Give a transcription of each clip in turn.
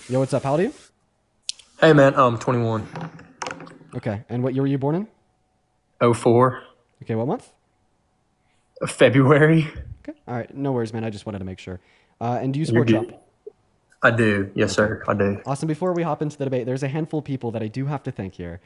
Yo, what's up? How old are you? Hey man, 21. Okay. And what year were you born in? 04. Okay, what month? February. Okay. All right. No worries, man. I just wanted to make sure. And do you You're support Trump? good. I do. Yes, Okay. sir. I do. Awesome. Before we hop into the debate, there's a handful of people that I do have to thank here.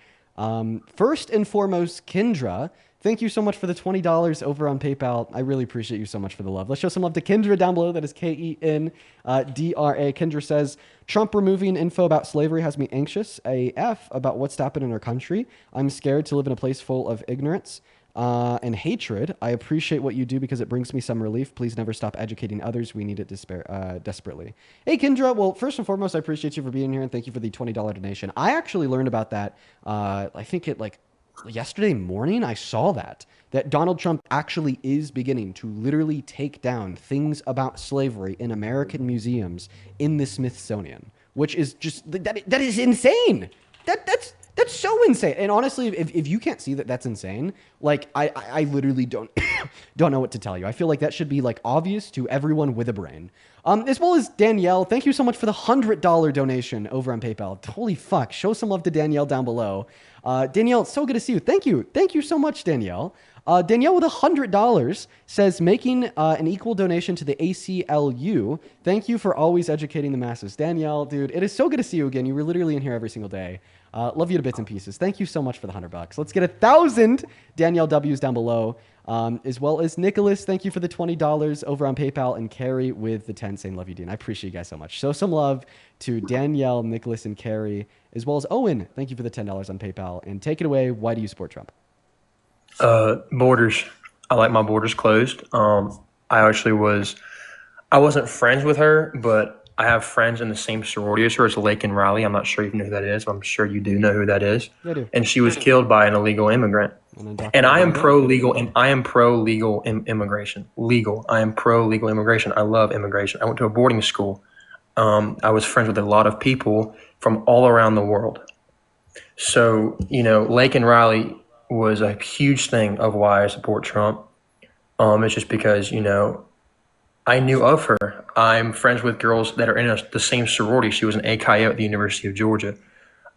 First and foremost, Kendra. Thank you so much for the $20 over on PayPal. I really appreciate you so much for the love. Let's show some love to Kendra down below. That is Kendra. Kendra says, Trump removing info about slavery has me anxious AF about what's happened in our country. I'm scared to live in a place full of ignorance and hatred. I appreciate what you do because it brings me some relief. Please never stop educating others. We need it desperately. Hey, Kendra. Well, first and foremost, I appreciate you for being here and thank you for the $20 donation. I actually learned about that. I think it like yesterday morning. I saw that Donald Trump actually is beginning to literally take down things about slavery in American museums in the Smithsonian, which is just that is insane. That's so insane. And honestly, if you can't see that that's insane, like I literally don't don't know what to tell you. I feel like that should be like obvious to everyone with a brain. As well as Danielle, thank you so much for the $100 donation over on PayPal. Holy fuck. Show some love to Danielle down below. Danielle, it's so good to see you. Thank you. Thank you so much, Danielle. Danielle with $100 says, making an equal donation to the ACLU. Thank you for always educating the masses. Danielle, dude, it is so good to see you again. You were literally in here every single day. Love you to bits and pieces. Thank you so much for the $100. Let's get 1,000 Danielle W's down below. As well as Nicholas, thank you for the $20 over on PayPal, and Carrie with the 10 saying love you, Dean. I appreciate you guys so much. Show some love to Danielle, Nicholas, and Carrie, as well as Owen. Thank you for the $10 on PayPal. And take it away. Why do you support Trump? Borders. I like my borders closed. I actually I wasn't friends with her, but I have friends in the same sorority as her. It's Lake and Riley. I'm not sure you know who that is, but I'm sure you do know who that is. Yeah, I do. And she was killed by an illegal immigrant. An And undocumented I am immigrant. pro legal. I am pro legal immigration. Legal. I am pro legal immigration. I love immigration. I went to a boarding school. I was friends with a lot of people from all around the world. So, Lake and Riley was a huge thing of why I support Trump. It's just because, I knew of her. I'm friends with girls that are in the same sorority. She was an AKO at the University of Georgia.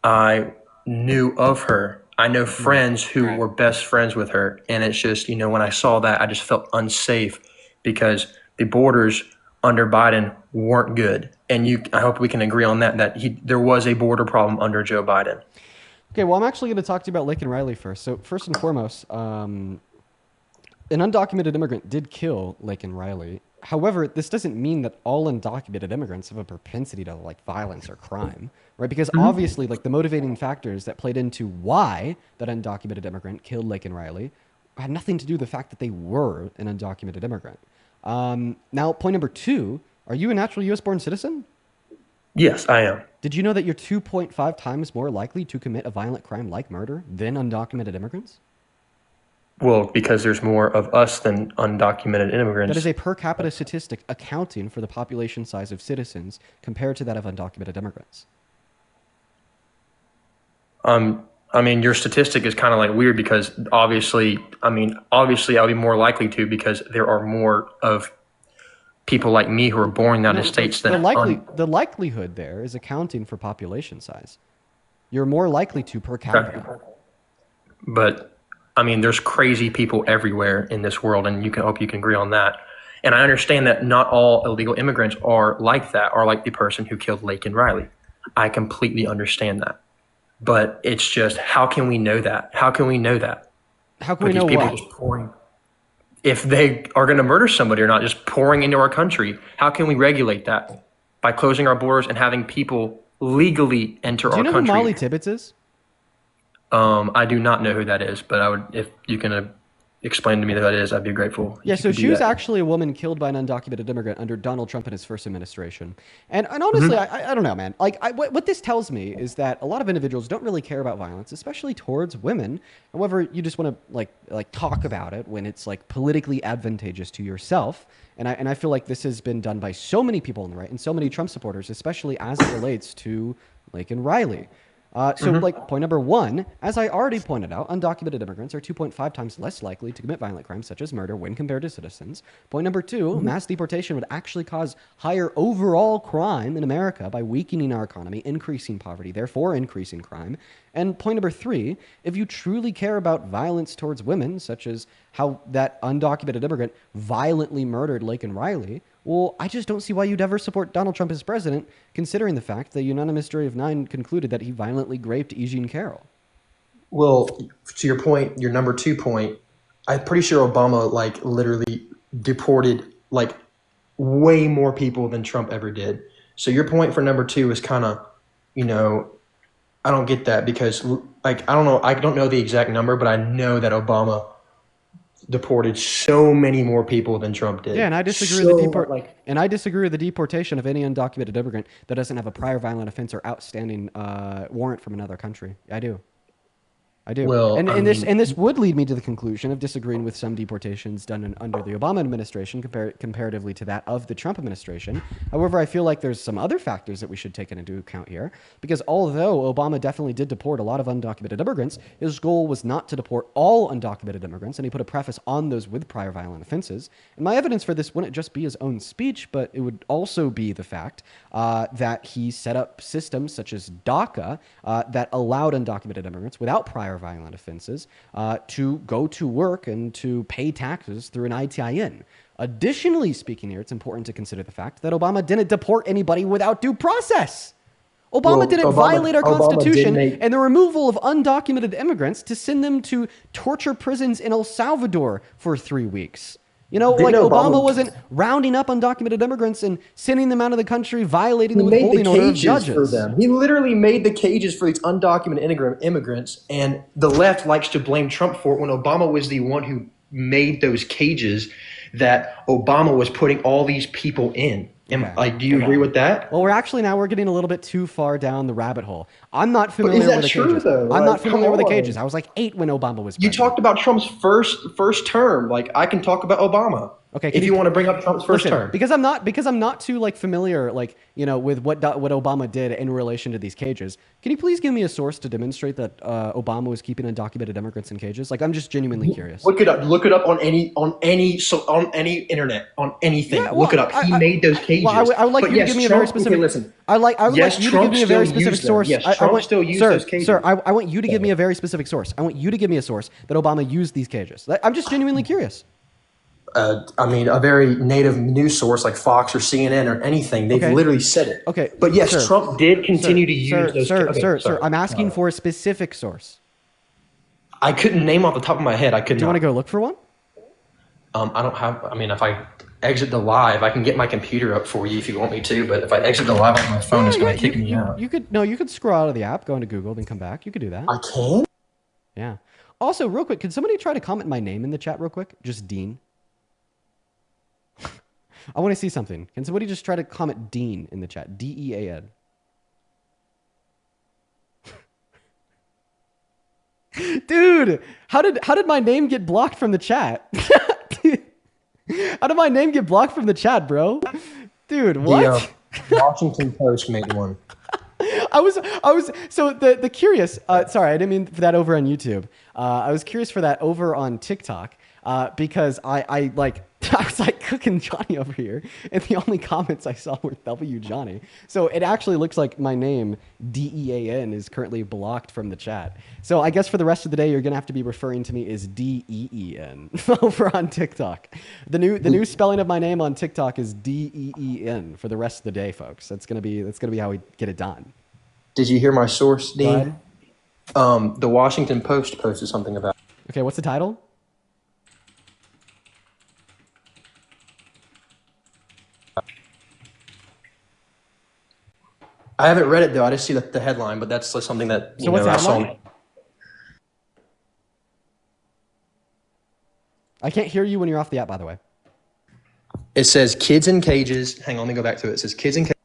I knew of her. I know Hmm. friends who were best friends with her. And it's just, when I saw that, I just felt unsafe because the borders under Biden weren't good. And I hope we can agree on that there was a border problem under Joe Biden. Okay, well, I'm actually going to talk to you about Lake and Riley first. So, first and foremost, an undocumented immigrant did kill Lake and Riley. However, this doesn't mean that all undocumented immigrants have a propensity to like violence or crime, right? Because obviously, like the motivating factors that played into why that undocumented immigrant killed Lake and Riley had nothing to do with the fact that they were an undocumented immigrant. Now, point number two: are you a natural U.S. born citizen? Yes, I am. Did you know that you're 2.5 times more likely to commit a violent crime like murder than undocumented immigrants? Well, because there's more of us than undocumented That is immigrants. a per capita statistic accounting for the population size of citizens compared to that of undocumented immigrants. I mean, your statistic is kind of like weird because obviously, I'll be more likely to because there are more of people like me who are born in the United No, States than the likelihood there is accounting for population size. You're more likely to per capita. but I mean, there's crazy people everywhere in this world, and hope you can agree on that. And I understand that not all illegal immigrants are like that, are like the person who killed Lake and Riley. I completely understand that. But it's just, how can we know that? How can we know that? How can we With these know people what? just pouring, if they are going to murder somebody or not, just pouring into our country, how can we regulate that? By closing our borders and having people legally enter Do you our know who country. Molly Tibbetts is? I do not know who that is, but if you can explain to me who that is, I'd be grateful Yeah, if you so could she do was that. actually a woman killed by an undocumented immigrant under Donald Trump in his first administration. And honestly, Hmm. I don't know, man. Like, what this tells me is that a lot of individuals don't really care about violence, especially towards women. However, you just want to like talk about it when it's like politically advantageous to yourself. And I feel like this has been done by so many people on the right and so many Trump supporters, especially as it relates to Lake and Riley. So, like, point number one, as I already pointed out, undocumented immigrants are 2.5 times less likely to commit violent crimes such as murder when compared to citizens. Point number two, mass deportation would actually cause higher overall crime in America by weakening our economy, increasing poverty, therefore increasing crime. And point number three, if you truly care about violence towards women, such as how that undocumented immigrant violently murdered Laken Riley, well, I just don't see why you'd ever support Donald Trump as president, considering the fact the unanimous jury of 9 concluded that he violently raped E. Jean Carroll. Well, to your point, your number 2 point, I'm pretty sure Obama like literally deported like way more people than Trump ever did. So your point for number 2 is kind of, you know, I don't get that because like I don't know the exact number, but I know that Obama deported so many more people than Trump did. Yeah, and I disagree with I disagree with the deportation of any undocumented immigrant that doesn't have a prior violent offense or outstanding warrant from another country. I do. Well, And this would lead me to the conclusion of disagreeing with some deportations done under the Obama administration comparatively to that of the Trump administration. However, I feel like there's some other factors that we should take into account here, because although Obama definitely did deport a lot of undocumented immigrants, his goal was not to deport all undocumented immigrants, and he put a preface on those with prior violent offenses. And my evidence for this wouldn't just be his own speech, but it would also be the fact that he set up systems such as DACA that allowed undocumented immigrants without prior violent offenses to go to work and to pay taxes through an ITIN. Additionally speaking here, it's important to consider the fact that Obama didn't deport anybody without due process. Obama didn't violate our Constitution and the removal of undocumented immigrants to send them to torture prisons in El Salvador for 3 weeks. You know, like Obama wasn't rounding up undocumented immigrants and sending them out of the country, violating the withholding order of judges. For them. He literally made the cages for these undocumented immigrants, and the left likes to blame Trump for it when Obama was the one who made those cages that Obama was putting all these people in. Like, do you agree with that? Well, we're getting a little bit too far down the rabbit hole. I'm not familiar with the cages. Though? I'm not familiar with the cages. I was like 8 when Obama was president. You talked about Trump's first term. Like, I can talk about Obama. Okay, if you want to bring up Trump's first term, because I'm not too like familiar, like, you know, with what Obama did in relation to these cages. Can you please give me a source to demonstrate that Obama was keeping undocumented immigrants in cages? Like, I'm just genuinely curious. Look it up. Look it up on any internet, on anything. Yeah, well, look it up. He made those cages. Well, I would like you to give me a very specific. Okay, listen. I would like you to give me a very specific source. Yes, Trump still used those cages. Sir, I want you to give me a very specific source. I want you to give me a source that Obama used these cages. I'm just genuinely curious. I mean, a very native news source like Fox or CNN or anything. They've literally said it. Okay. But yes, sir, Trump did continue to use those. Sir, I'm asking for a specific source. I couldn't name off the top of my head. I couldn't. Do you want to go look for one? I don't have. I mean, if I exit the live, I can get my computer up for you if you want me to. But if I exit the live on my phone, it's going to kick me out. You could scroll out of the app, go into Google, then come back. You could do that. I can. Yeah. Also, real quick, could somebody try to comment my name in the chat real quick? Just Dean. I want to see something. Can somebody just try to comment Dean in the chat? DEAN. Dude, how did my name get blocked from the chat? How did my name get blocked from the chat, bro? Dude, what? The Washington Post made one. I was so the curious. Sorry, I didn't mean for that over on YouTube. I was curious for that over on TikTok because I was like cooking Johnny over here, and the only comments I saw were W Johnny. So it actually looks like my name DEAN is currently blocked from the chat. So I guess for the rest of the day, you're gonna have to be referring to me as DEEN over on TikTok. The new spelling of my name on TikTok is DEEN for the rest of the day, folks. That's gonna be how we get it done. Did you hear my source, Dean? The Washington Post posted something about. Okay, what's the title? I haven't read it though. I just see the headline, but that's something that I saw. I can't hear you when you're off the app, by the way. It says kids in cages. Hang on, let me go back to it. It says kids in cages.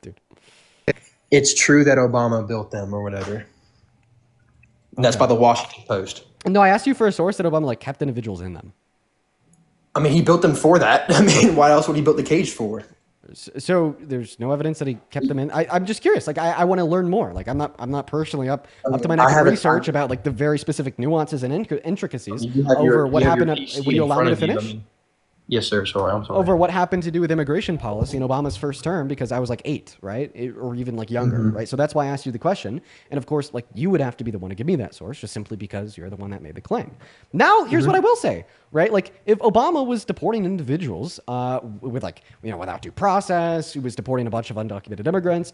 Dude. It's true that Obama built them or whatever. And that's by the Washington Post. No, I asked you for a source that Obama kept individuals in them. I mean, he built them for that. I mean, why else would he build the cage for? So there's no evidence that he kept them in. I'm just curious. Like I want to learn more. Like I'm not personally up to my I neck in haven't. research about like the very specific nuances and intricacies You have over your what you have your happened. Would PC you in allow me front to of you. I finish? mean, yes, sir. Sorry, I'm sorry. Over what happened to do with immigration policy in Obama's first term because I was like 8, right? Or even like younger, right? So that's why I asked you the question. And of course, like you would have to be the one to give me that source just simply because you're the one that made the claim. Now, here's what I will say, right? Like if Obama was deporting individuals with like, without due process, he was deporting a bunch of undocumented immigrants,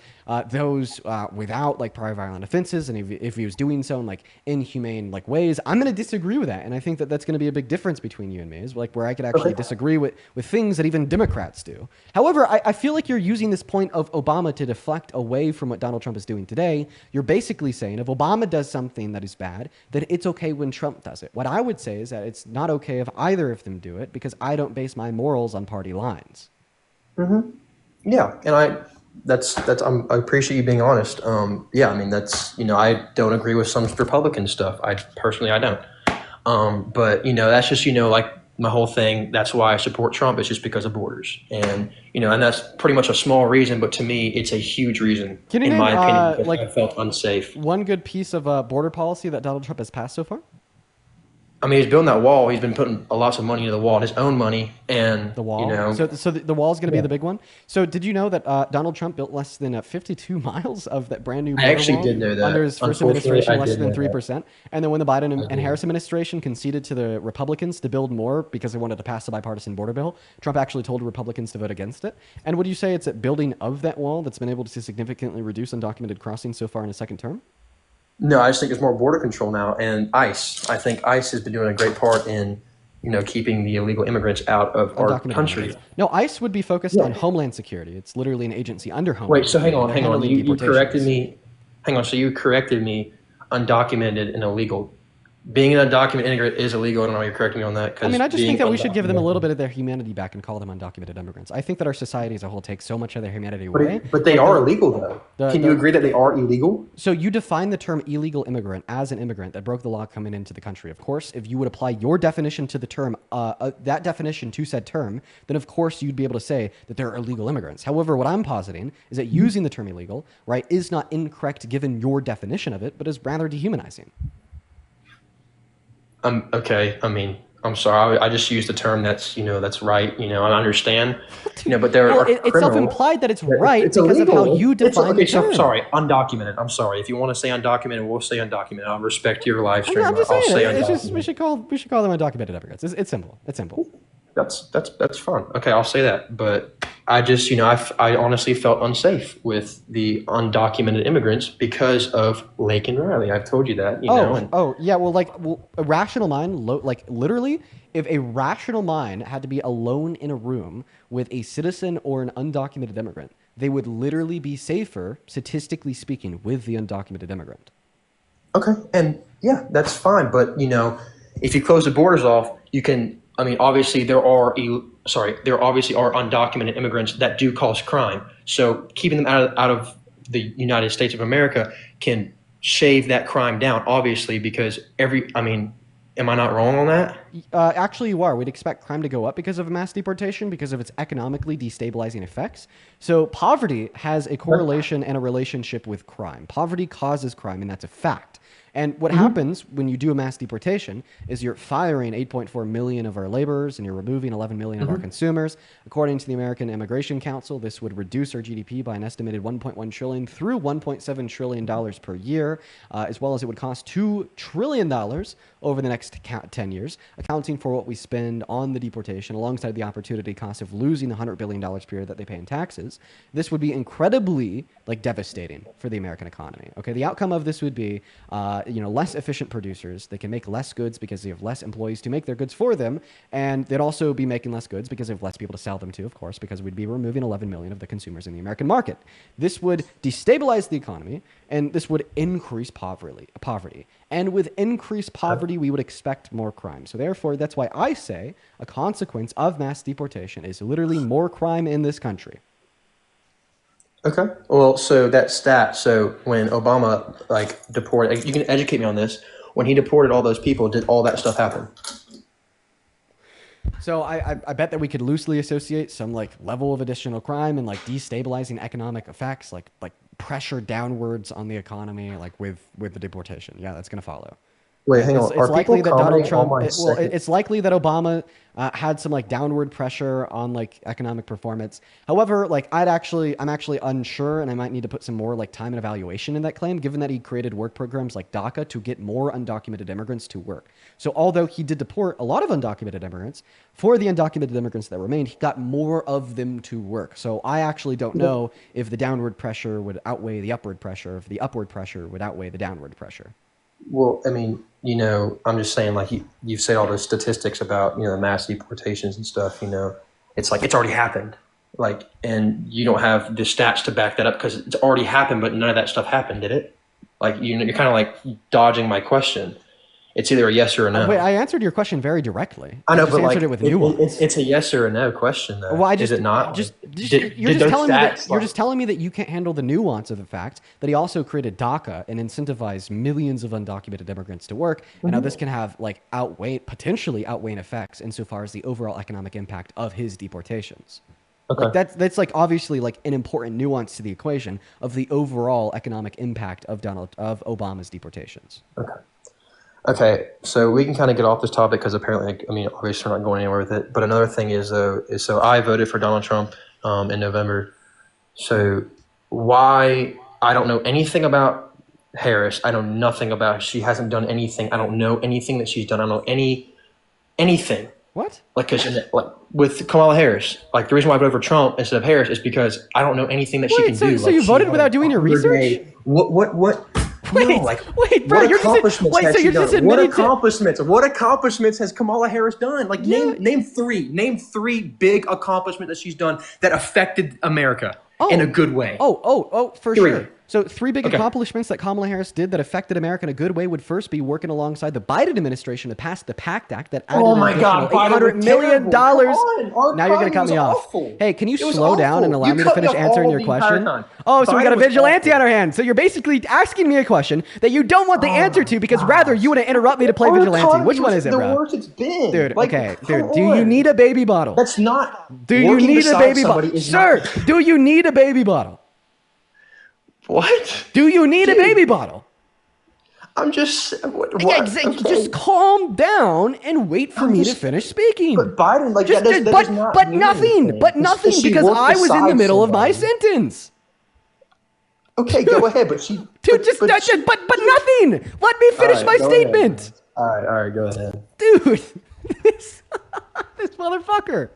those without like prior violent offenses, and if he was doing so in like inhumane like ways, I'm going to disagree with that. And I think that that's going to be a big difference between you and me is like where I could actually Okay. disagree with things that even Democrats do. However, I feel like you're using this point of Obama to deflect away from what Donald Trump is doing today. You're basically saying if Obama does something that is bad, then it's okay when Trump does it. What I would say is that it's not okay if either of them do it because I don't base my morals on party lines. Yeah, and I appreciate you being honest. Yeah, I mean that's I don't agree with some Republican stuff. I don't. But that's just like my whole thing. That's why I support Trump. It's just because of borders, and and that's pretty much a small reason, but to me, it's a huge reason, Can you in name my opinion, because like I felt unsafe. one good piece of border policy that Donald Trump has passed so far? I mean, he's building that wall. He's been putting a lots of money into the wall, his own money, and The wall. So the wall is going to be Yeah. the big one. So did you know that Donald Trump built less than 52 miles of that brand new I border actually wall did know under that. his first Unfortunately, administration, I less did than know that. 3%? And then when the Biden I and did. Harris administration conceded to the Republicans to build more because they wanted to pass the bipartisan border bill, Trump actually told Republicans to vote against it. And would you say it's that building of that wall that's been able to significantly reduce undocumented crossings so far in his second term? No, I just think there's more border control now, and ICE. I think ICE has been doing a great part in, keeping the illegal immigrants out of our Undocumented country. immigrants. No, ICE would be focused on Yeah. Homeland Security. It's literally an agency under Wait. Homeland So hang Security. on, They're hang on. handling You corrected deportations. me. Hang on. So you corrected me. Undocumented and illegal. Being an undocumented immigrant is illegal. I don't know why you're correcting me on that I because mean, I just think being that we should give them a little undocumented. bit of their humanity back and call them undocumented immigrants. I think that our society as a whole takes so much of their humanity away. But they But are illegal though. Can you the agree that they are illegal? so you define the term illegal immigrant as an immigrant that broke the law coming into the country. Of course, if you would apply your definition to the term, that definition to said term, then of course you'd be able to say that they're illegal immigrants. However, what I'm positing is that using the term illegal, right, is not incorrect given your definition of it, but is rather dehumanizing. Okay. I mean, I'm sorry. I just used the term that's right. I understand. But there Well, are it's criminals. self-implied that it's It's, right it's because of how illegal. you It's define the okay. So term. sorry, undocumented. I'm sorry. If you want to say undocumented, we'll say undocumented. I'll respect your live stream. I'm just I'll saying say it's just we undocumented. should call them undocumented immigrants. It's simple. It's simple. That's fine. Okay, I'll say that. But I just I honestly felt unsafe with the undocumented immigrants because of Lake and Riley. I've told you that. And Yeah. Well, a rational mind, like literally, if a rational mind had to be alone in a room with a citizen or an undocumented immigrant, they would literally be safer, statistically speaking, with the undocumented immigrant. okay, and yeah, that's fine. But if you close the borders off, you can. I mean, obviously there obviously are undocumented immigrants that do cause crime. So keeping them out of the United States of America can shave that crime down. Obviously, because I mean, am I not wrong on that? Actually, you are. We'd expect crime to go up because of mass deportation because of its economically destabilizing effects. So, poverty has a correlation and a relationship with crime. Poverty causes crime, and that's a fact. And what happens when you do a mass deportation is you're firing 8.4 million of our laborers and you're removing 11 million of our consumers. According to the American Immigration Council, this would reduce our GDP by an estimated 1.1 trillion through 1.7 trillion dollars per year, as well as it would cost $2 trillion over the next 10 years, accounting for what we spend on the deportation alongside the opportunity cost of losing the $100 billion per year that they pay in taxes. This would be incredibly devastating for the American economy. Okay, the outcome of this would be less efficient producers. They can make less goods because they have less employees to make their goods for them, and they'd also be making less goods because they have less people to sell them to, of course, because we'd be removing 11 million of the consumers in the American market. This would destabilize the economy, and this would increase poverty. And with increased poverty, we would expect more crime. So therefore, that's why I say a consequence of mass deportation is literally more crime in this country. Okay. Well, so that stat. So when Obama deported, you can educate me on this. When he deported all those people, did all that stuff happen? So I bet that we could loosely associate some like level of additional crime and like destabilizing economic effects, like pressure downwards on the economy, like with the deportation. Yeah, that's gonna follow. Wait, hang on. It's Are people likely that Donald commenting on Trump, my second? it's likely that Obama had some like downward pressure on like economic performance. However, like I'm actually unsure, and I might need to put some more like time and evaluation in that claim, given that he created work programs like DACA to get more undocumented immigrants to work. So although he did deport a lot of undocumented immigrants, for the undocumented immigrants that remained, he got more of them to work. So I actually don't know if the downward pressure would outweigh the upward pressure, if the upward pressure would outweigh the downward pressure. Well, I mean, I'm just saying, like you've said all those statistics about the mass deportations and stuff. It's like it's already happened, like, and you don't have the stats to back that up because it's already happened, but none of that stuff happened, did it? Like you're kind of like dodging my question. It's either a yes or a no. Wait, I answered your question very directly. I know, I just but like answered it with nuance. it's a yes or a no question, though. Well, Is it not? you're Did just those telling me that stats, you're like, just telling me that you can't handle the nuance of the fact that he also created DACA and incentivized millions of undocumented immigrants to work, and how this can have like potentially outweighing effects insofar as the overall economic impact of his deportations. Like okay. that's like obviously like an important nuance to the equation of the overall economic impact of Obama's deportations. Okay. Okay, so we can kind of get off this topic because apparently, like, I mean, obviously we're not going anywhere with it. But another thing is, though, so I voted for Donald Trump in November. So why I don't know anything about Harris. I know nothing about her. She hasn't done anything. I don't know anything that she's done. I don't know anything. What? Like, cause like with Kamala Harris, like the reason why I voted for Trump instead of Harris is because I don't know anything that she Wait, can so do. so Like, you she voted had without doing your 100-day research? What? Wait, No, like wait, bro, what you're just accomplishments wait. has So she you're done? just What admitting to accomplishments? What accomplishments has Kamala Harris done? Like yeah. name three. Name three big accomplishments that she's done that affected America in a good way. For Three. sure. So three big Okay. accomplishments that Kamala Harris did that affected America in a good way would first be working alongside the Biden administration to pass the PACT Act that added Oh an my additional God, Biden was $800 million. terrible. Come on, our Now you're going to economy cut was me off. awful. Hey, can you It was slow down and awful. allow You me to cut me finish off answering all your the entire question? time. Oh, so we got a Biden was vigilante awful. on our hands. So you're basically asking me a question that you don't want the answer to because rather you want to interrupt me to play Our vigilante. economy Which one was is it, the bro? worst it's been. Dude, Like, okay. come Dude, do you on. need a baby bottle? That's not Do you working need a beside baby somebody bottle? is Sir, not. do you need a baby bottle? What? Do you need a Dude. baby bottle? I'm just what? Just calm down and wait for me to finish speaking. But Biden, like, that does not but mean nothing, anything. but It's nothing just she because worked I was in the beside middle of my somebody. sentence. Okay, go ahead, but she. Dude, but nothing. Let me finish my statement, All right, go ahead. dude. This, this motherfucker.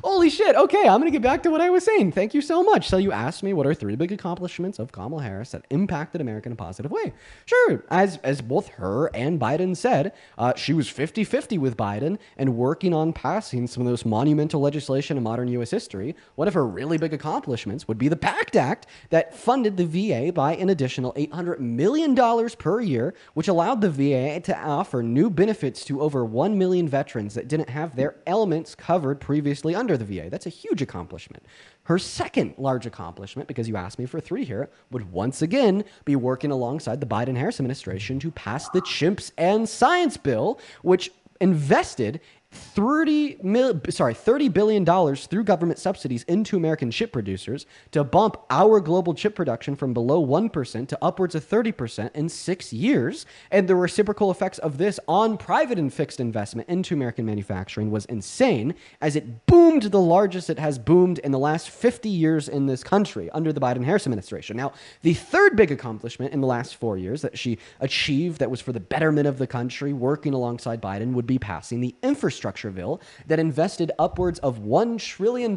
Holy shit. Okay, I'm going to get back to what I was saying. Thank you so much. So you asked me what are three big accomplishments of Kamala Harris that impacted America in a positive way. Sure, as both her and Biden said, she was 50-50 with Biden and working on passing some of those monumental legislation in modern U.S. history. One of her really big accomplishments would be the PACT Act that funded the VA by an additional $800 million per year, which allowed the VA to offer new benefits to over 1 million veterans that didn't have their elements covered previously under the VA. That's a huge accomplishment. Her second large accomplishment, because you asked me for three here, would once again be working alongside the Biden-Harris administration to pass the Chimps and Science Bill, which invested $30 billion through government subsidies into American chip producers to bump our global chip production from below 1% to upwards of 30% in 6 years. And the reciprocal effects of this on private and fixed investment into American manufacturing was insane, as it boomed the largest it has boomed in the last 50 years in this country under the Biden-Harris administration. Now, the third big accomplishment in the last 4 years that she achieved that was for the betterment of the country, working alongside Biden, would be passing the infrastructure bill that invested upwards of $1 trillion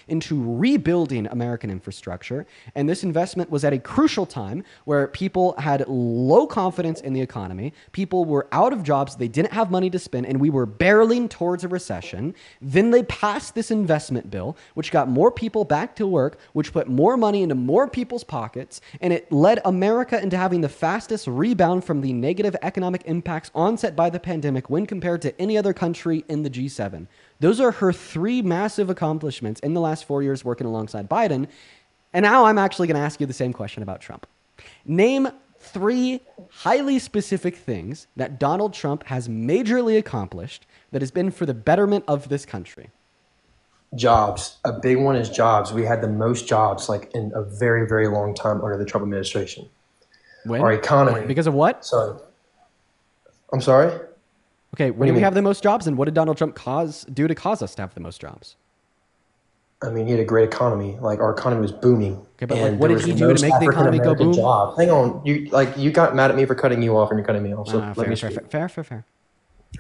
into rebuilding American infrastructure. And this investment was at a crucial time where people had low confidence in the economy. People were out of jobs. They didn't have money to spend, and we were barreling towards a recession. Then they passed this investment bill, which got more people back to work, which put more money into more people's pockets, and it led America into having the fastest rebound from the negative economic impacts onset by the pandemic when compared to any other country in the G7. Those are her three massive accomplishments in the last 4 years working alongside Biden. And now I'm actually going to ask you the same question about Trump. Name three highly specific things that Donald Trump has majorly accomplished that has been for the betterment of this country? Jobs. A big one is jobs. We had the most jobs like in a very, very long time under the Trump administration. Our When? economy. Because of what? So, I'm sorry. What Okay, do when you did we mean? have the most jobs, and what did Donald Trump do to cause us to have the most jobs? I mean, he had a great economy. Like our economy was booming, Okay, but like, and what there did was he the do to most make the African economy go American boom? jobs. Hang on, you got mad at me for cutting you off, and you're cutting me off. So let me Fair, fair, speak. fair, fair, fair, fair.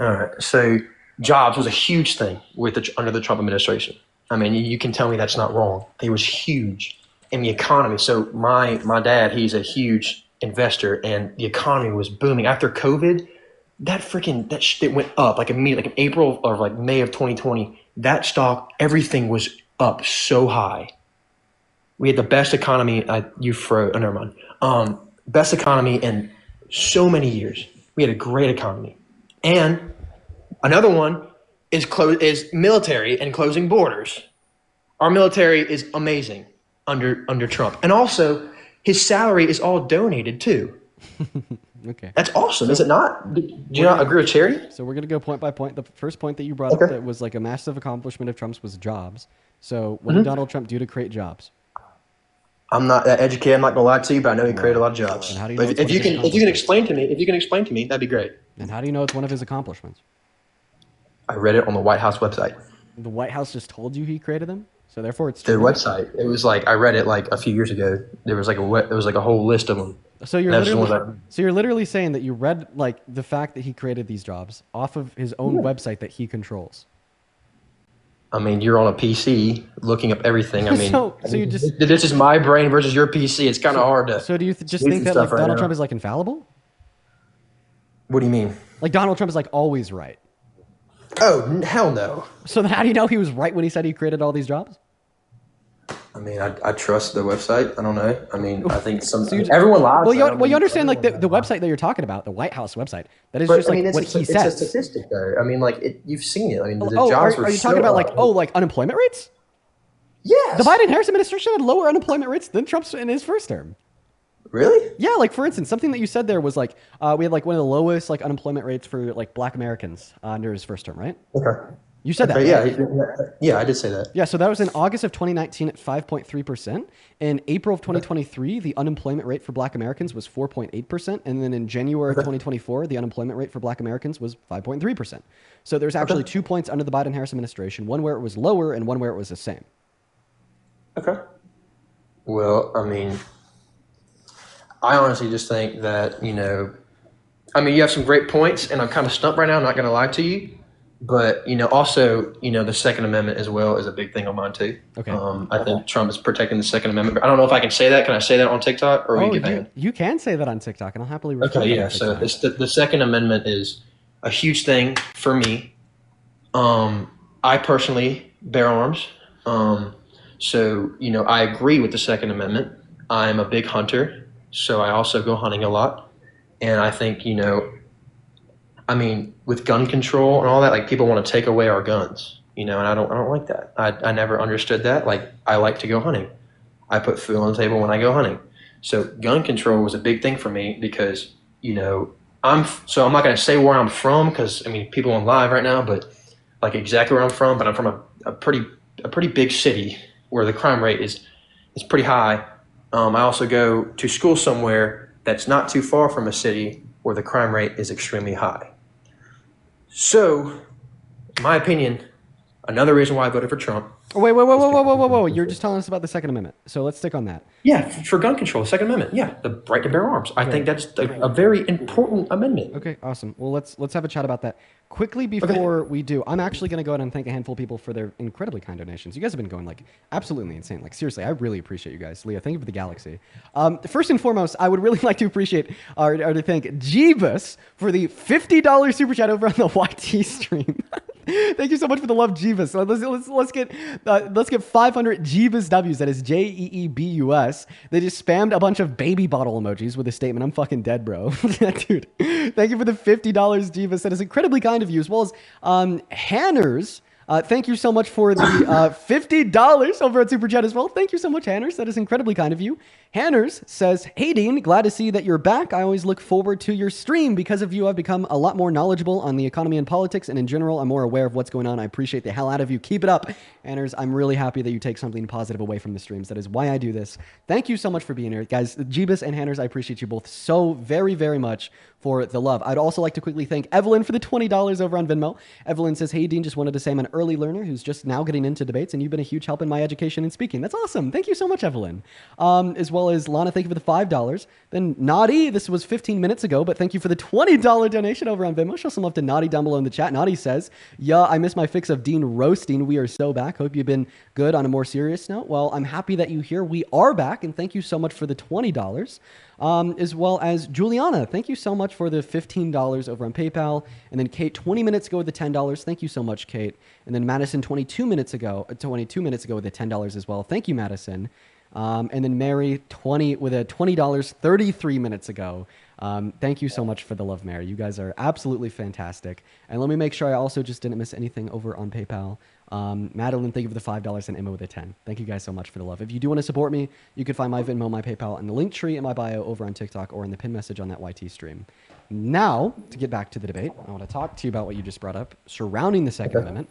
All right. So jobs was a huge thing with under the Trump administration. I mean, you can tell me that's not wrong. It was huge in the economy. So my dad, he's a huge investor, and the economy was booming after COVID. That shit went up like immediately, like in April or like May of 2020. That stock, everything was up so high. We had the best economy. You froze. Oh, never mind. Best economy in so many years. We had a great economy, and another one is military and closing borders. Our military is amazing under Trump, and also his salary is all donated too. Okay, That's awesome, is so it not? Do you we're not gonna agree with Cherry? so we're gonna go point by point. The first point that you brought up Okay. that was like a massive accomplishment of Trump's was jobs. So what did hmm Donald Trump do to create jobs? I'm not that educated. I'm not gonna lie to you, but I know he created a Well, lot of and jobs. how do you know But it's one of his if you can accomplishments? explain to me, if you can explain to me, that'd be great. And how do you know it's one of his accomplishments? I read it on the White House website. The White House just told you he created them, so therefore it's Their true. website. It was like I read it like a few years ago. There was like there was like a whole list of them. So And you're that's just the literally ones so you're literally saying that you read like the fact that he created these jobs off of his own website that he controls. I mean, you're on a PC looking up everything. So you just This is my brain versus your PC. It's kind of hard to so do you just speak think some that stuff like right Donald Trump now. is like infallible? What do you mean? Like Donald Trump is like always right. Oh, hell no. So then how do you know he was right when he said he created all these jobs? I mean, I trust the website. I don't know. I mean, I think So you, everyone lies. well, you understand like Everyone the lies. website that you're talking about, the White House website. That is But just I mean, like what he it's a says. statistic, though. I mean, like you've seen it. I mean, the Oh, jobs were are you talking so about like up. like unemployment rates? The Yes. Biden-Harris administration had lower unemployment rates than Trump's in his first term. Really? Yeah, like for instance, something that you said there was like we had like one of the lowest like unemployment rates for like Black Americans under his first term, right? Okay. You said that, Okay. right? Yeah, I did say that. Yeah, so that was in August of 2019 at 5.3%. In April of 2023, the unemployment rate for Black Americans was 4.8%, and then in January of Okay. 2024, the unemployment rate for Black Americans was 5.3%. So there's actually Okay. 2 points under the Biden-Harris administration, one where it was lower and one where it was the same. Okay. Well, I mean, I honestly just think that I mean, you have some great points, and I'm kind of stumped right now. I'm not going to lie to you, but also, the Second Amendment as well is a big thing on mine too. Okay. I think Trump is protecting the Second Amendment. But I don't know if I can say that. Can I say that on TikTok, or will you Oh, get banned? you can say that on TikTok, and I'll happily record Okay, that yeah. on So TikTok. the Second Amendment is a huge thing for me. I personally bear arms. So I agree with the Second Amendment. I'm a big hunter, so I also go hunting a lot, and I think I mean, with gun control and all that, like people want to take away our guns, and I don't like that. I never understood that. Like I like to go hunting. I put food on the table when I go hunting. So gun control was a big thing for me because I'm not going to say where I'm from because I mean people on live right now, but like exactly where I'm from. But I'm from a pretty big city where the crime rate is pretty high. I also go to school somewhere that's not too far from a city where the crime rate is extremely high. So, in my opinion, another reason why I voted for Trump Wait, wait, wait, is whoa, whoa, because whoa, whoa, of gun whoa! You're control. just telling us about the Second Amendment, so let's stick on that. Yeah, for gun control, the Second Amendment. Yeah, the right to bear arms. I Okay. think that's a very important amendment. Okay, awesome. Well, let's have a chat about that quickly Okay. before we do. I'm actually going to go ahead and thank a handful of people for their incredibly kind donations. You guys have been going like absolutely insane. Like seriously, I really appreciate you guys. Leah, thank you for the galaxy. First and foremost, I would really like to appreciate or to thank Jeebus for the $50 super chat over on the YT stream. Thank you so much for the love, Jeebus. Let's get 500 Jeebus W's. That is Jeebus. They just spammed a bunch of baby bottle emojis with a statement. I'm fucking dead, bro. Dude, thank you for the $50, Jeebus. That is incredibly kind of you, as well as Hanners. Thank you so much for the $50 over at Super Chat as well. Thank you so much, Hanners. That is incredibly kind of you. Hanners says, "Hey Dean, glad to see that you're back. I always look forward to your stream. Because of you, I've become a lot more knowledgeable on the economy and politics, and in general, I'm more aware of what's going on. I appreciate the hell out of you. Keep it up." Hanners, I'm really happy that you take something positive away from the streams. That is why I do this. Thank you so much for being here. Guys, Jeebus and Hanners, I appreciate you both so very, very much for the love. I'd also like to quickly thank Evelyn for the $20 over on Venmo. Evelyn says, "Hey Dean, just wanted to say I'm an early learner who's just now getting into debates, and you've been a huge help in my education and speaking." That's awesome. Thank you so much, Evelyn. As well as Lana, thank you for the $5. Then Naughty, this was 15 minutes ago, but thank you for the $20 donation over on Venmo. Show some love to Naughty down below in the chat. Naughty says, "Yeah, I missed my fix of Dean roasting. We are so back. Hope you've been good." On a more serious note, well, I'm happy that you here. We are back, and thank you so much for the $20. As well as Juliana, thank you so much for the $15 over on PayPal. And then Kate, 20 minutes ago with the $10. Thank you so much, Kate. And then Madison, 22 minutes ago with the $10 as well. Thank you, Madison. And then Mary, 20 with a $20 33 minutes ago. Thank you so much for the love, Mary. You guys are absolutely fantastic. And let me make sure I also just didn't miss anything over on PayPal. Madeline, thank you for the $5 and Emma with a 10. Thank you guys so much for the love. If you do want to support me, you can find my Venmo, my PayPal, and the link tree in my bio over on TikTok or in the pin message on that YT stream. Now, to get back to the debate, I want to talk to you about what you just brought up surrounding the Second Amendment.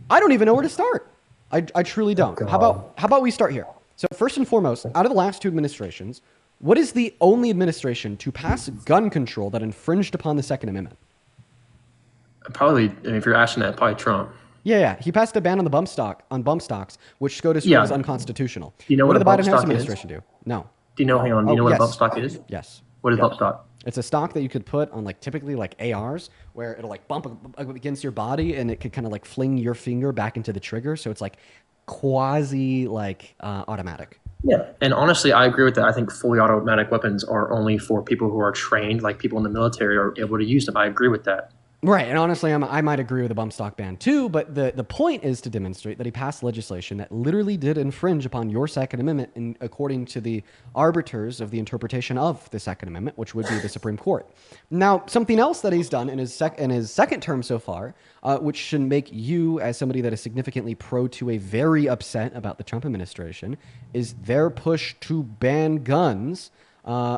I don't even know where to start. I truly don't. How about we start here? So first and foremost, out of the last two administrations, what is the only administration to pass gun control that infringed upon the Second Amendment? Probably, if you're asking that, probably Trump. Yeah. He passed a ban on bump stocks, which SCOTUS ruled is unconstitutional. Do you know what did a the Biden bump Harris stock administration do? No. Do you know? Hang on. Do you know what a bump stock is? Yes. What is bump stock? It's a stock that you could put on typically ARs, where it'll bump up against your body, and it could kind of fling your finger back into the trigger. So it's quasi automatic. Yeah, and honestly, I agree with that. I think fully automatic weapons are only for people who are trained, like people in the military are able to use them. I agree with that. Right, and honestly, I might agree with the bump stock ban too, but the point is to demonstrate that he passed legislation that literally did infringe upon your Second Amendment, according to the arbiters of the interpretation of the Second Amendment, which would be the Supreme Court. Now, something else that he's done in his second term so far, which should make you, as somebody that is significantly pro-2A, very upset about the Trump administration, is their push to ban guns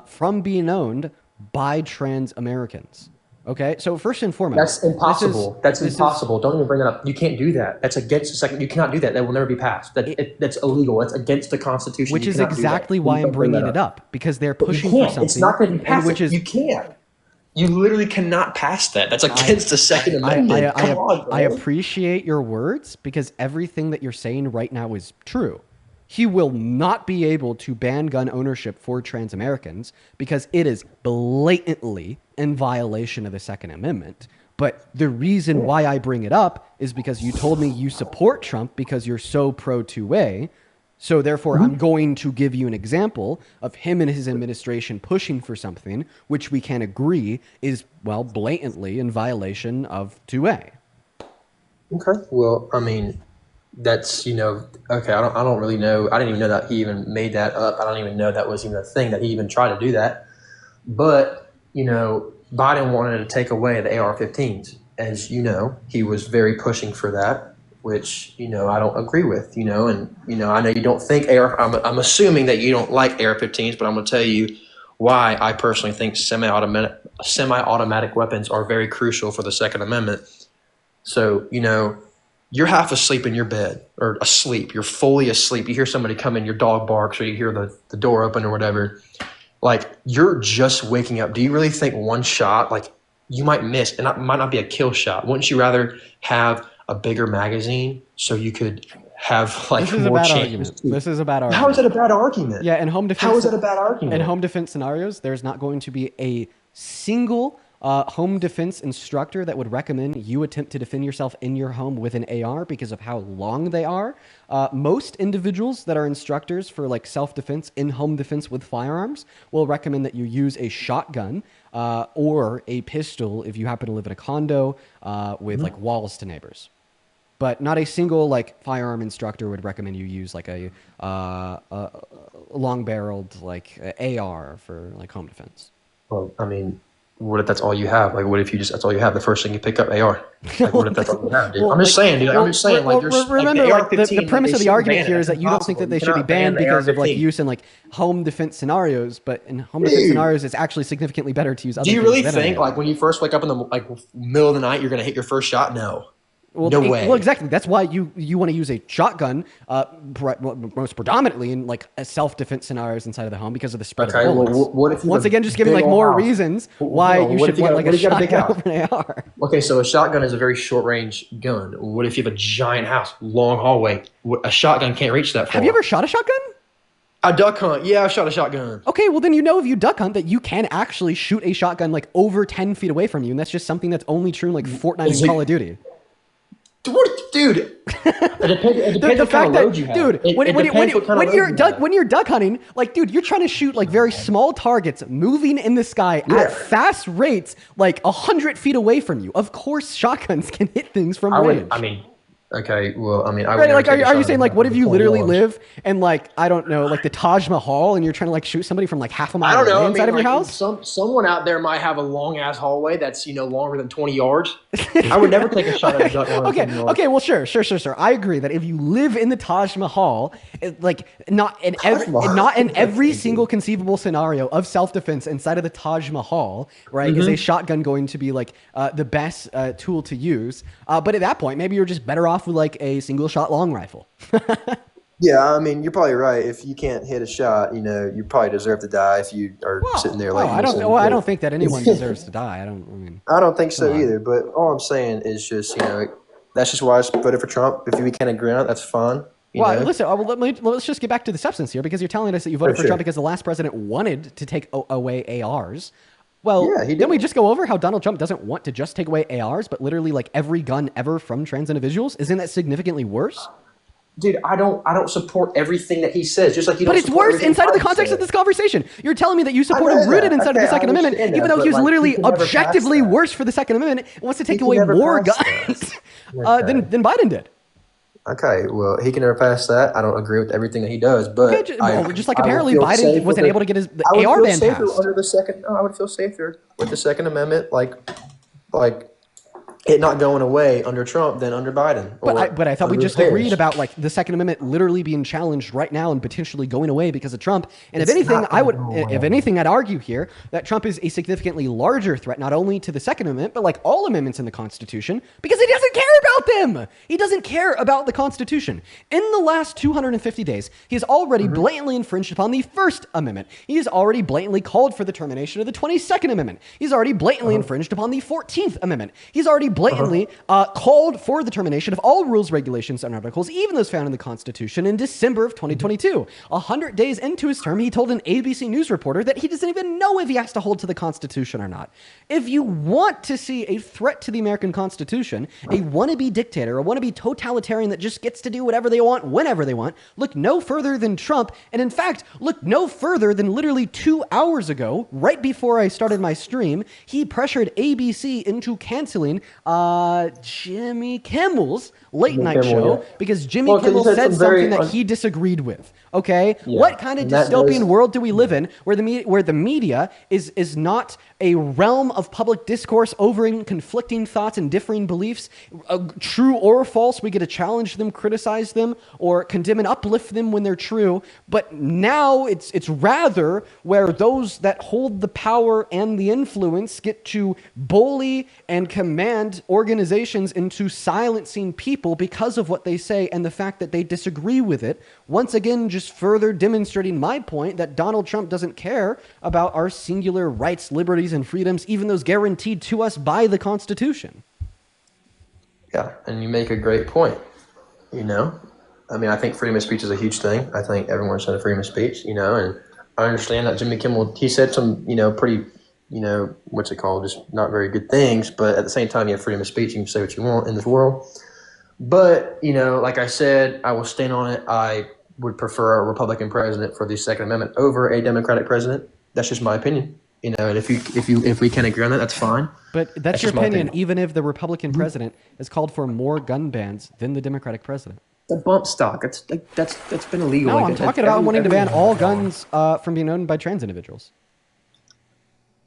from being owned by trans Americans. Okay, so first and foremost, that's impossible. That's impossible. Don't even bring that up. You can't do that. That's against the second. You cannot do that. That will never be passed. That's illegal. That's against the Constitution. Which is exactly why I'm bringing it up, because they're pushing for something. It's not going to be passed. You can't. You literally cannot pass that. That's against the Second Amendment. Come on, bro. I appreciate your words, because everything that you're saying right now is true. He will not be able to ban gun ownership for trans Americans because it is blatantly in violation of the Second Amendment. But the reason why I bring it up is because you told me you support Trump because you're so pro-2A. So therefore, I'm going to give you an example of him and his administration pushing for something which we can agree is, well, blatantly in violation of 2A. Okay. Well, I mean, that's, okay, I don't really know. I didn't even know that he even made that up. I don't even know that was even a thing that he even tried to do that. But, Biden wanted to take away the AR-15s. As you know, he was very pushing for that, which, I don't agree with, and, I know you don't think I'm assuming that you don't like AR-15s, but I'm going to tell you why I personally think semi-automatic weapons are very crucial for the Second Amendment. So, you're half asleep in your bed, or asleep. You're fully asleep. You hear somebody come in, your dog barks, or you hear the door open or whatever. You're just waking up. Do you really think one shot, you might miss, and it might not be a kill shot? Wouldn't you rather have a bigger magazine so you could have more chances? This is a bad argument. How is that a bad argument? Yeah, in home defense. How is that a bad argument? In home defense scenarios, there's not going to be a single home defense instructor that would recommend you attempt to defend yourself in your home with an AR because of how long they are. Most individuals that are instructors for self-defense in home defense with firearms will recommend that you use a shotgun or a pistol if you happen to live in a condo with walls to neighbors. But not a single firearm instructor would recommend you use a long-barreled AR for home defense. Well, I mean, what if that's all you have? Like, what if that's all you have? The first thing you pick up, AR. Like, what if that's all you have, dude? Well, I'm just like, saying, dude. well, I'm just saying, like, there's remember, like like the the AR-15. Like, premise they of the shouldn't argument ban it. here is That's that you don't think impossible. that they You should be cannot ban banned the because of like AR-15. use in like home defense scenarios, but in home defense Dude, scenarios, it's actually significantly better to use other do you things really than think, an like, AR. when you first wake up in the like middle of the night, you're gonna hit your first shot? No, Well, no well, way. exactly. That's why you want to use a shotgun, most predominantly in like self-defense scenarios inside of the home because of the spread of Okay, well, bullets. what if you Once have a again, just giving big like old more house? reasons Hold why on, you what should if you want got like what a if you got a big shotgun house? over an AR. Okay, so a shotgun is a very short range gun. What if you have a giant house, long hallway? A shotgun can't reach that Have you far. ever shot a shotgun? A duck hunt, yeah, I've shot a shotgun. Okay, well then if you duck hunt that you can actually shoot a shotgun like over 10 feet away from you, and that's just something that's only true in like Fortnite Is and it- Call of Duty. Dude, it depends The what kind fact of that, load you have. dude, It depends what kind of load you have. when you're duck hunting, like, dude, you're trying to shoot like very small targets moving in the sky Yeah. at fast rates, like 100 feet away from you. Of course, shotguns can hit things from I range. would, I mean, okay, well, I mean, I would Right, never like, take a are you shot saying at like, what if you 20 literally yards. live in like, I don't know, like the Taj Mahal, and you're trying to like shoot somebody from like half a I mile don't know. away I inside mean, of your like house? someone out there might have a long ass hallway that's longer than 20 yards. I would never take a shot at a duck longer than 20 yards. Okay. Well, sure. I agree that if you live in the Taj Mahal, like not in every single conceivable scenario of self-defense inside of the Taj Mahal, right, is a shotgun going to be like the best tool to use. But at that point, maybe you're just better off with like a single-shot long rifle. Yeah, I mean, you're probably right. If you can't hit a shot, you probably deserve to die if you are sitting there like. I don't think that anyone deserves to die. I don't think so on. either. But all I'm saying is just, that's just why I voted for Trump. If we can't agree on it, that's fine. Well, know? listen, let's just get back to the substance here, because you're telling us that you voted for sure. Trump because the last president wanted to take away ARs. Well, Yeah, he did. didn't we just go over how Donald Trump doesn't want to just take away ARs, but literally like every gun ever from trans individuals? Isn't that significantly worse? Dude, I don't support everything that he says. Just like you don't. But it's support worse everything inside of the Biden context of says. this conversation. You're telling me that you support I know him rooted that. inside of Okay, the Second I Amendment, understand even that, though but, he's like, literally he can never pass objectively that. worse for the Second Amendment and wants to take can away never more pass guns that. than Biden did. Okay, well, he can never pass that. I don't agree with everything that he does, but Okay, just like I would apparently feel Biden safe wasn't with able to get his I would AR feel ban safer passed. under the second. I would feel safer with the Second Amendment, like it not going away under Trump than under Biden. But I thought we under just Harris. agreed about like the Second Amendment literally being challenged right now and potentially going away because of Trump. And It's if anything, not gonna go if away. anything, I'd argue here that Trump is a significantly larger threat, not only to the Second Amendment, but like all amendments in the Constitution, because he doesn't care about them. He doesn't care about the Constitution. In the last 250 days, he has already blatantly infringed upon the First Amendment. He has already blatantly called for the termination of the 22nd Amendment. He's already blatantly infringed upon the 14th Amendment. He's already blatantly called for the termination of all rules, regulations, and articles, even those found in the Constitution, in December of 2022. 100 days into his term, he told an ABC News reporter that he doesn't even know if he has to hold to the Constitution or not. If you want to see a threat to the American Constitution, a wannabe dictator, a wannabe totalitarian that just gets to do whatever they want, whenever they want, look no further than Trump. And in fact, look no further than literally 2 hours ago, right before I started my stream, he pressured ABC into canceling Jimmy Kimmel's late night Kimmel, show yeah. because Jimmy Well, 'cause he Kimmel said said some very something that he disagreed with. Okay, Yeah, what kind of and that dystopian does- world do we live in where the media is not a realm of public discourse over conflicting thoughts and differing beliefs, true or false? We get to challenge them, criticize them, or condemn and uplift them when they're true. But now it's rather where those that hold the power and the influence get to bully and command organizations into silencing people because of what they say and the fact that they disagree with it. Once again, just further demonstrating my point that Donald Trump doesn't care about our singular rights, liberties, and freedoms, even those guaranteed to us by the Constitution. Yeah, and you make a great point. I mean, I think freedom of speech is a huge thing. I think everyone should have freedom of speech. And I understand that Jimmy Kimmel, he said some, pretty, what's it called, just not very good things. But at the same time, you have freedom of speech. You can say what you want in this world. But, like I said, I will stand on it. I would prefer a Republican president for the Second Amendment over a Democratic president. That's just my opinion. And if we can agree on that, that's fine. But that's your just my opinion, even if the Republican president has called for more gun bans than the Democratic president. The bump stock, that's been illegal. No, I'm talking about wanting to ban all guns from being owned by trans individuals.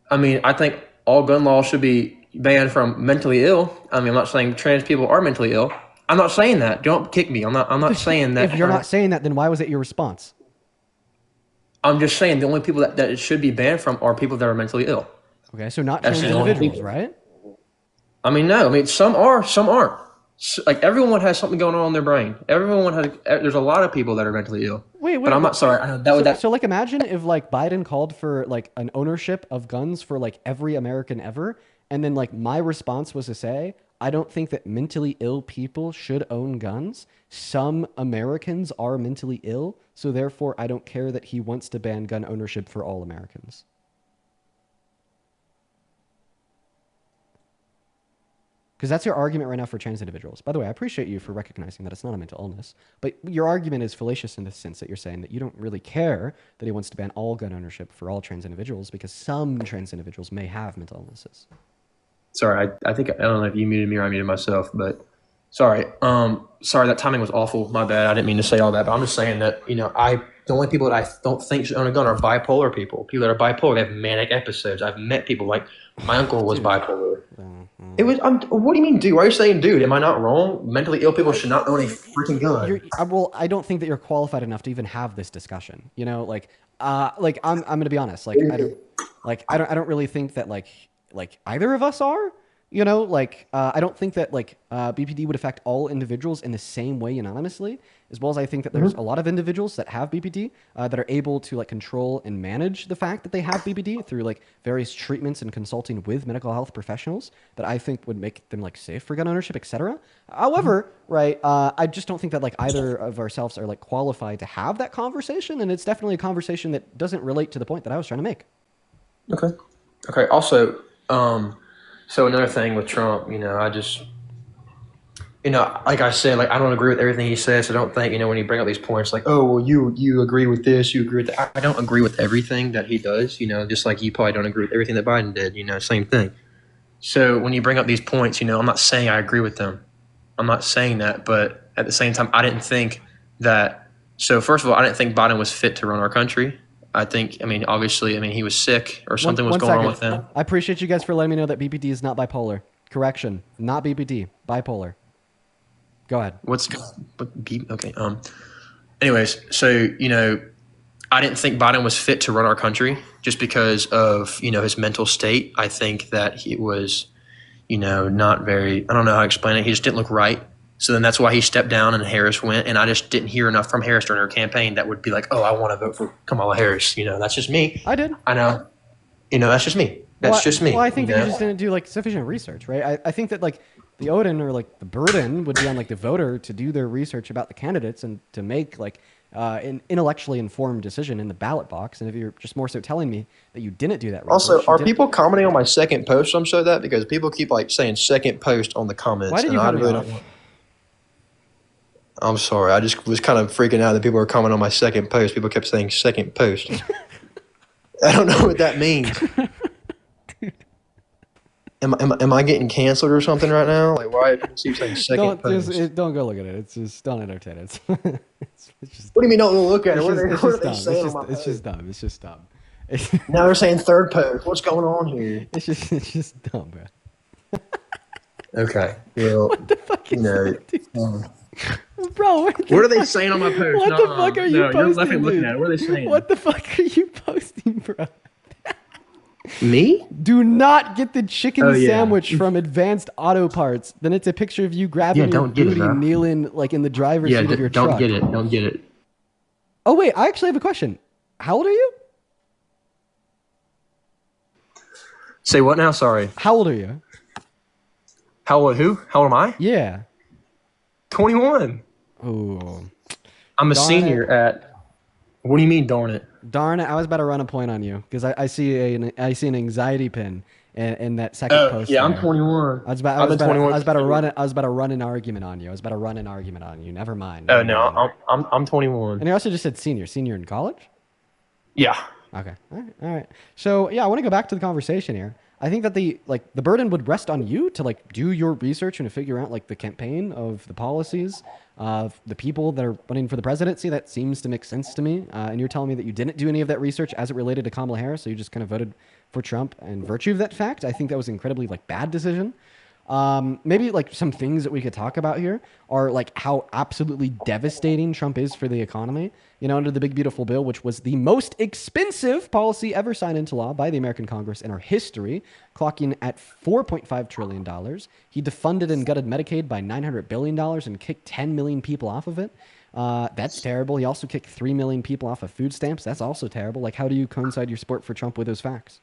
I mean, I think all gun laws should be banned from mentally ill. I mean, I'm not saying trans people are mentally ill. I'm not saying that. Don't kick me. I'm not saying If that. you're not saying that, then why was it your response? I'm just saying the only people that it should be banned from are people that are mentally ill. Okay, so not That's trans the only individuals, people. right? I mean, no. I mean, some are, some aren't. Like everyone has something going on in their brain. Everyone has. There's a lot of people that are mentally ill. Wait, But wait. I'm not sorry. I know that would So, that. so like, imagine if like Biden called for like an ownership of guns for like every American ever, and then like my response was to say, I don't think that mentally ill people should own guns. Some Americans are mentally ill, so therefore I don't care that he wants to ban gun ownership for all Americans. Because that's your argument right now for trans individuals. By the way, I appreciate you for recognizing that it's not a mental illness. But your argument is fallacious in the sense that you're saying that you don't really care that he wants to ban all gun ownership for all trans individuals because some trans individuals may have mental illnesses. Sorry, I think I don't know if you muted me or I muted myself, but sorry. Sorry that timing was awful. My bad. I didn't mean to say all that, but I'm just saying that the only people that I don't think should own a gun are bipolar people. People that are bipolar, they have manic episodes. I've met people like my uncle was bipolar. It was. What do you mean, dude? Why are you saying, dude? Am I not wrong? Mentally ill people should not own a freaking gun. Well, I don't think that you're qualified enough to even have this discussion. You know, like I'm gonna be honest. I don't really think that like either of us are. You know, I don't think that BPD would affect all individuals in the same way anonymously, as well as I think that there's a lot of individuals that have BPD that are able to like control and manage the fact that they have BPD through like various treatments and consulting with mental health professionals that I think would make them like safe for gun ownership, etc. However, right, I just don't think that like either of ourselves are like qualified to have that conversation, and it's definitely a conversation that doesn't relate to the point that I was trying to make. Okay. Okay. Also, so another thing with Trump, I just, like I said, like I don't agree with everything he says. I don't think, when you bring up these points, like, oh, well, you agree with this, you agree with that. I don't agree with everything that he does. Just like you probably don't agree with everything that Biden did. Same thing. So when you bring up these points, I'm not saying I agree with them. I'm not saying that, but at the same time, I didn't think that. So first of all, I didn't think Biden was fit to run our country. Obviously, he was sick or something was going on with him. I appreciate you guys for letting me know that BPD is not bipolar. Correction, not BPD, bipolar. Go ahead. Okay. Anyways, so I didn't think Biden was fit to run our country just because of his mental state. I think that he was, not very. I don't know how to explain it. He just didn't look right. So then that's why he stepped down and Harris went. And I just didn't hear enough from Harris during her campaign that would be like, oh, I want to vote for Kamala Harris. That's just me. I did. I know. That's just me. That's just me. Well, I think that you just didn't do like sufficient research, right? I think that like the Odin or like the burden would be on like the voter to do their research about the candidates and to make like an intellectually informed decision in the ballot box. And if you're just more so telling me that you didn't do that research. Also, are people commenting on my second post? I'm sure that because people keep like saying second post on the comments. Why did you cut me off? I'm sorry. I just was kind of freaking out that people were commenting on my second post. People kept saying second post. I don't know what that means. Am I getting canceled or something right now? Like, why do people keep saying second post? Don't go look at it. It's just don't entertain it. It's just, what do you mean don't look at it? What are they saying? on my It's just dumb. It's just dumb. Now they're saying third post. What's going on here? It's just dumb, bro. Okay. Well, what the fuck is that, bro, what are they saying on my post? What the fuck are you posting? You're laughing looking at it. What are they saying? What the fuck are you posting, bro? Me? Do not get the chicken sandwich from Advanced Auto Parts. Then it's a picture of you grabbing your booty, kneeling like in the driver's seat of your truck. Don't get it. Don't get it. Oh wait, I actually have a question. How old are you? Say what now? Sorry. How old are you? How old? Who? How old am I? Yeah. 21. Oh. I'm a senior at. What do you mean, darn it? Darn it! I was about to run a point on you because I see an anxiety pin in that second post. Yeah, I'm 21. I was about to run an argument on you. Never mind. Oh no, I'm 21. And you also just said senior. Senior in college? Yeah. Okay. All right. So yeah, I want to go back to the conversation here. I think that the burden would rest on you to like do your research and to figure out like the campaign of the policies of the people that are running for the presidency. That seems to make sense to me. And you're telling me that you didn't do any of that research as it related to Kamala Harris, so you just kind of voted for Trump in virtue of that fact. I think that was an incredibly like bad decision. Maybe like some things that we could talk about here are like how absolutely devastating Trump is for the economy. You know, under the big beautiful bill, which was the most expensive policy ever signed into law by the American Congress in our history, clocking at $4.5 trillion. He defunded and gutted Medicaid by $900 billion and kicked 10 million people off of it. That's terrible. He also kicked 3 million people off of food stamps. That's also terrible. Like, how do you coincide your support for Trump with those facts?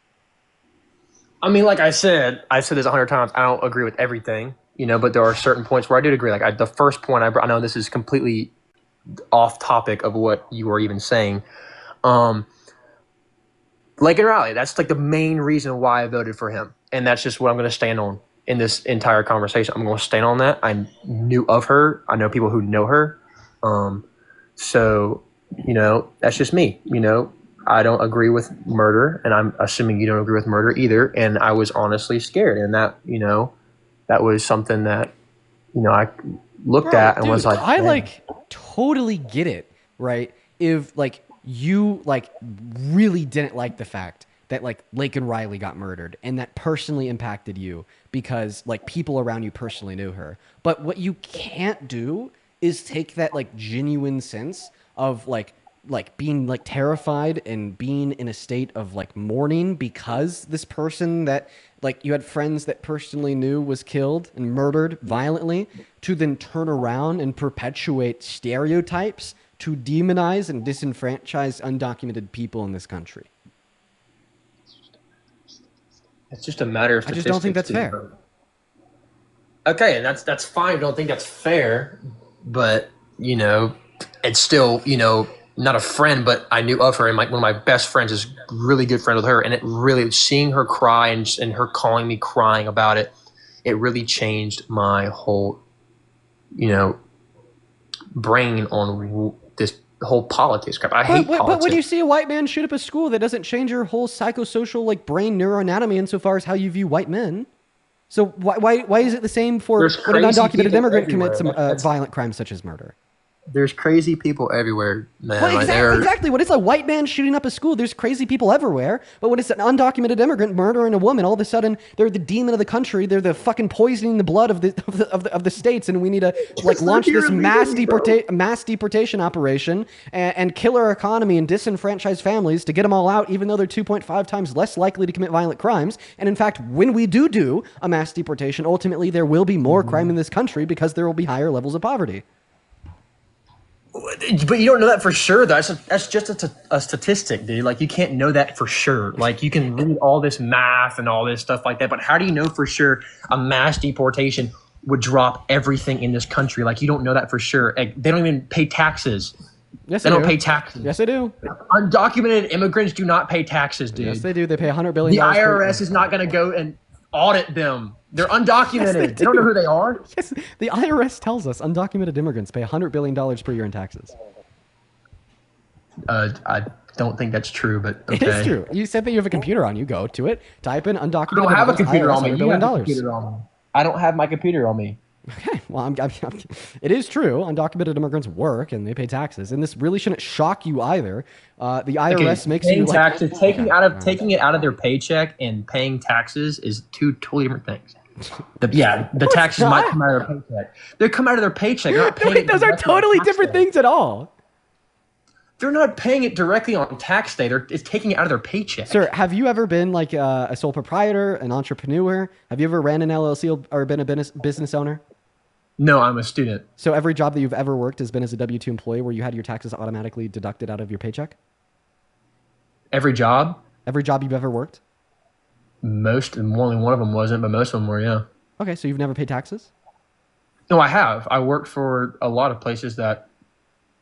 I mean, like I've said this 100 times. I don't agree with everything, but there are certain points where I did agree. Like the first point I know this is completely off topic of what you were even saying. Like in Raleigh, that's like the main reason why I voted for him, and that's just what I'm going to stand on in this entire conversation. I'm going to stand on that. I knew of her. I know people who know her. So that's just me. I don't agree with murder, and I'm assuming you don't agree with murder either. And I was honestly scared, and that was something that I looked at and was like, I like totally get it, right? If like you like really didn't like the fact that like Laken Riley got murdered and that personally impacted you because like people around you personally knew her. But what you can't do is take that like genuine sense of like being like terrified and being in a state of like mourning because this person that like you had friends that personally knew was killed and murdered violently, to then turn around and perpetuate stereotypes to demonize and disenfranchise undocumented people in this country. it's just a matter of I just statistics. don't think that's fair. Okay, and that's fine. I don't think that's fair, but it's still not a friend, but I knew of her, and one of my best friends is really good friend with her, and it really seeing her cry and her calling me crying about it, it really changed my whole brain on this whole politics crap. I hate politics. But when you see a white man shoot up a school, that doesn't change your whole psychosocial like brain neuroanatomy insofar as how you view white men. So why is it the same for when an undocumented immigrant commits a violent crime such as murder? There's crazy people everywhere, man. Well, exactly. When it's a white man shooting up a school, there's crazy people everywhere. But when it's an undocumented immigrant murdering a woman, all of a sudden they're the demon of the country. They're the fucking poisoning the blood of the states, and we need to like launch this mass deportation operation and kill our economy and disenfranchise families to get them all out, even though they're 2.5 times less likely to commit violent crimes. And in fact, when we do a mass deportation, ultimately there will be more crime in this country because there will be higher levels of poverty. But you don't know that for sure. That's just a statistic, dude. Like you can't know that for sure. Like you can read all this math and all this stuff like that, but how do you know for sure a mass deportation would drop everything in this country? Like you don't know that for sure. They don't even pay taxes. Yes, they don't pay taxes. Yes, they do. Undocumented immigrants do not pay taxes, dude. Yes, they do. They pay $100 billion. The IRS is not going to go and audit them. They're undocumented. Yes, they don't know who they are. Yes, the IRS tells us undocumented immigrants pay $100 billion per year in taxes. I don't think that's true, but okay. It is true. You said that you have a computer on you. Go to it, type in undocumented. I don't have a computer IRS, on me. $100 billion. I don't have my computer on me. Okay, well, it is true. Undocumented immigrants work and they pay taxes, and this really shouldn't shock you either. The IRS makes you like, taxes. Taking it out of their paycheck and paying taxes is two totally different things. The taxes might come out of their paycheck. They come out of their paycheck. They're not paying those are totally different things at all. They're not paying it directly on tax day. It's taking it out of their paycheck. Sir, have you ever been like a sole proprietor, an entrepreneur? Have you ever ran an LLC or been a business owner? No, I'm a student. So every job that you've ever worked has been as a W-2 employee where you had your taxes automatically deducted out of your paycheck? Every job? Every job you've ever worked? Only one of them wasn't, but most of them were, yeah. Okay, so you've never paid taxes? No, I have. I worked for a lot of places that...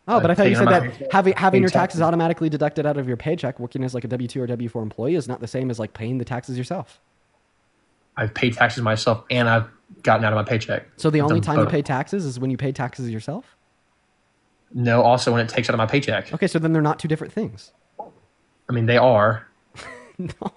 Oh, but I thought you said that having your taxes automatically deducted out of your paycheck, working as like a W-2 or W-4 employee, is not the same as like paying the taxes yourself. I've paid taxes myself, and I've gotten out of my paycheck. So the only time you pay taxes is when you pay taxes yourself? No, also when it takes out of my paycheck. Okay, so then they're not two different things. I mean, they are. No,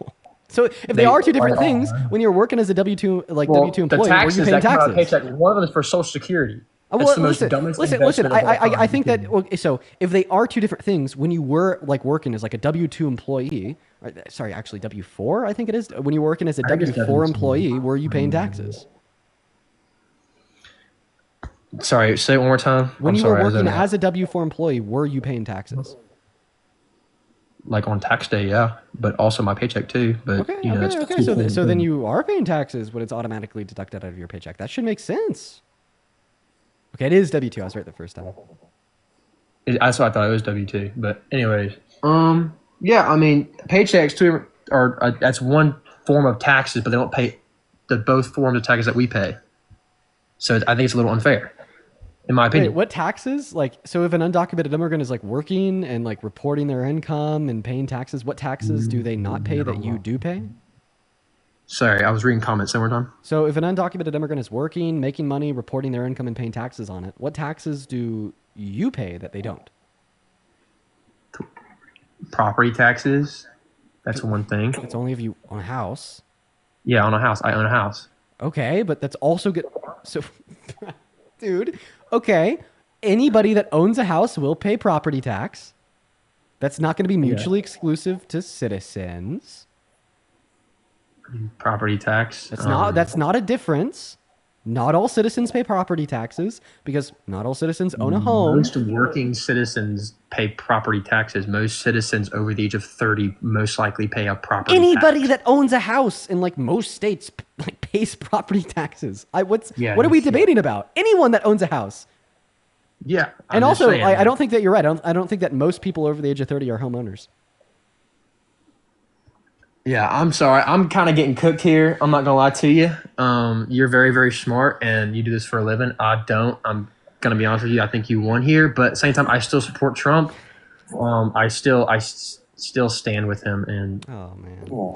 So if they They are two different things, are. when you're working as a W-2, like Well, W-2 the employee, were you taxes paying that come out of taxes? paycheck, one of them is for Social Security. That's Well, the most dumbest listen. investment of all I time. think that okay, so if they are two different things, when you were like working as like a W-2 employee, sorry, actually W-4, I think it is. When you're working as a I think it's W-4 W2. employee, were you paying taxes? Sorry, say it one more time. When I'm you were sorry, I working zoned out. as a W-4 employee, were you paying taxes? Like on tax day, yeah, but also my paycheck too. But it's Okay. two different So then things. you are paying taxes when it's automatically deducted out of your paycheck. That should make sense. Okay, it is W-2. I was right the first time. That's what I thought it was W2. But anyways, yeah, I mean, paychecks too are that's one form of taxes, but they don't pay the both forms of taxes that we pay. So I think it's a little unfair, in my Wait, opinion. what taxes? Like, so if an undocumented immigrant is like working and like reporting their income and paying taxes, what taxes do they not pay that you do pay? Sorry, I was reading comments one more time. So if an undocumented immigrant is working, making money, reporting their income and paying taxes on it, what taxes do you pay that they don't? Property taxes, that's one thing. It's only if you own a house. Yeah, on a house. I own a house. Okay, but that's also good. So, dude, okay. Anybody that owns a house will pay property tax. That's not going to be Yeah. mutually exclusive to citizens. Property tax. That's not a difference. Not all citizens pay property taxes because not all citizens own a home. Most working citizens pay property taxes. Most citizens over the age of 30 most likely pay a property Anybody tax. that owns a house in like most states like pays property taxes. Yeah, What are we yeah. debating about? Anyone that owns a house. Yeah. And I'm just also, saying, I don't think that you're right. I don't think that most people over the age of 30 are homeowners. yeah, I'm sorry. I'm kind of getting cooked here. I'm not going to lie to you. You're very, very smart and you do this for a living. I don't. I'm going to be honest with you. I think you won here. But at the same time, I still support Trump. Still stand with him. And, Oh man. Well,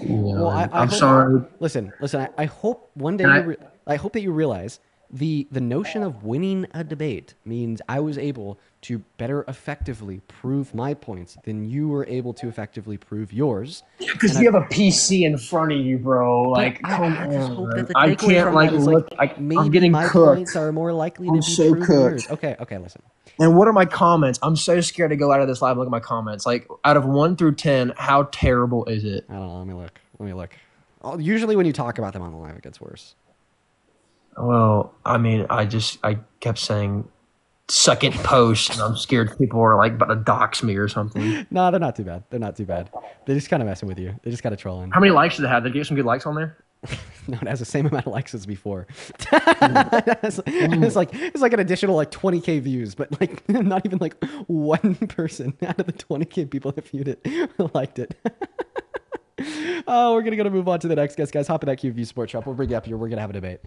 and I I'm hope. sorry. Listen. I hope one day And I hope that you realize the notion of winning a debate means I was able to better effectively prove my points than you were able to effectively prove yours. Because And you have a PC in front of you, bro. but Like, come I just hope that on. the I takeaway can't from like that is like look. I'm maybe getting my cooked. points are more likely to I'm be so true than yours. cooked. Okay, listen. And what are my comments? I'm so scared to go out of this live and look at my comments. Like, out of 1 through 10, how terrible is it? I don't know. Let me look. Usually when you talk about them on the live, it gets worse. Well, I mean, I kept saying second post, and I'm scared people are like about to dox me or something. No, they're not too bad. They're not too bad. They're just kind of messing with you. They just kind of trolling. How many likes did it have? Did it get some good likes on there? No, it has the same amount of likes as before. It's like an additional like 20K views, but like not even like one person out of the 20K people that viewed it liked it. Oh, we're gonna move on to the next guest, guys. Hop in that QV Sports Shop. We'll bring you up here. We're gonna have a debate.